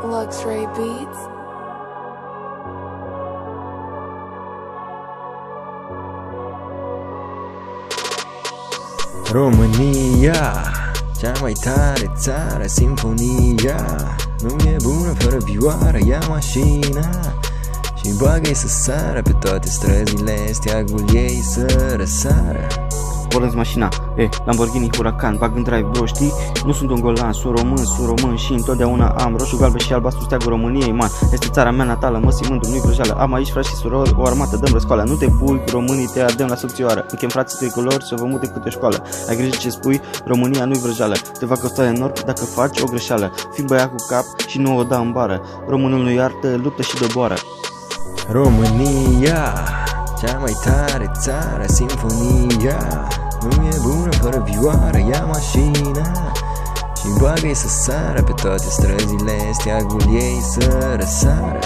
Luxray Beats. România, cea mai tare țară, simfonia. Nu e bună fără vioară, ia mașina și bagă-i să sară pe toate străzile, steagul ei să răsară. Pornesc mașina, Lamborghini Huracan, bag în drive, bro, știi? Nu sunt un golan, sunt român și întotdeauna am roșu, galben și albastru, steagul României, man. Este țara mea natală, mă simt mândru, nu-i vrăjeală. Am aici frați și surori, o armată, dăm răscoală. Nu te pui, românii te ardem la subțioară. Îmi chem frații tricolori să vă mute câte o școală. Ai grijă ce spui, România nu-i vrăjeală. Te va costa enorm dacă faci o greșeală. Fii băiat cu cap și nu o da în bară. Românul nu iartă, luptă și doboară. România, cea mai tare țară, simfonia. Nu e bună fără vioară, ia mașina și bagă-i să sară pe toate străzile, steagul ei să răsară.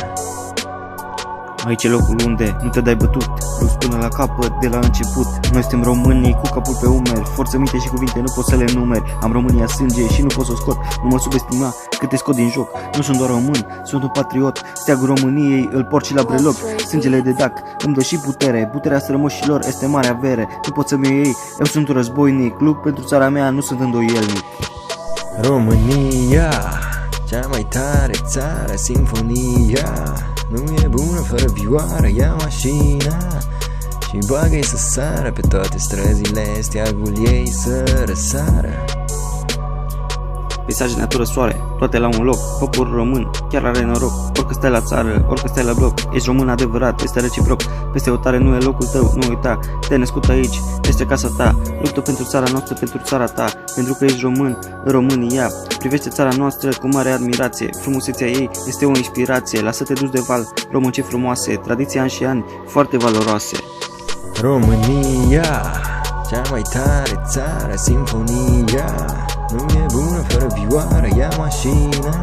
Aici e locul unde nu te dai bătut, plus până la capăt de la început. Noi suntem românii cu capul pe umeri, forță, minte și cuvinte nu pot să le numeri. Am România sânge și nu pot să o scot, nu mă subestima cât te scot din joc. Nu sunt doar român, sunt un patriot, steagul României îl port și la breloc. Sângele de dac îmi dă și putere, puterea strămoșilor este mare avere. Nu pot să-mi iei, eu sunt un războinic, lupt pentru țara mea, nu sunt îndoielnic. România, cea mai tare țară, simfonia. Nu e bună fără vioară, ia mașina și bagă-i să sară pe toate străzile, steagul ei să răsară. Peisaje, natură, soare, toate la un loc. Poporul român chiar are noroc. Orică stai la țară, orică stai la bloc, ești român adevărat, este reciproc. Peste hotare nu e locul tău, nu uita. Te-ai născut aici, este casa ta. Luptă pentru țara noastră, pentru țara ta. Pentru că ești român, în România. Privește țara noastră cu mare admirație. Frumusețea ei este o inspirație. Lasă-te dus de val, român ce frumoase. Tradiții ani și ani, foarte valoroase. România, cea mai tare țară, simfonia. Nu e bună fără vioară, ia mașina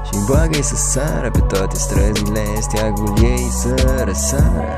și bagă-i să sară pe toate străzile, steagul ei să răsară.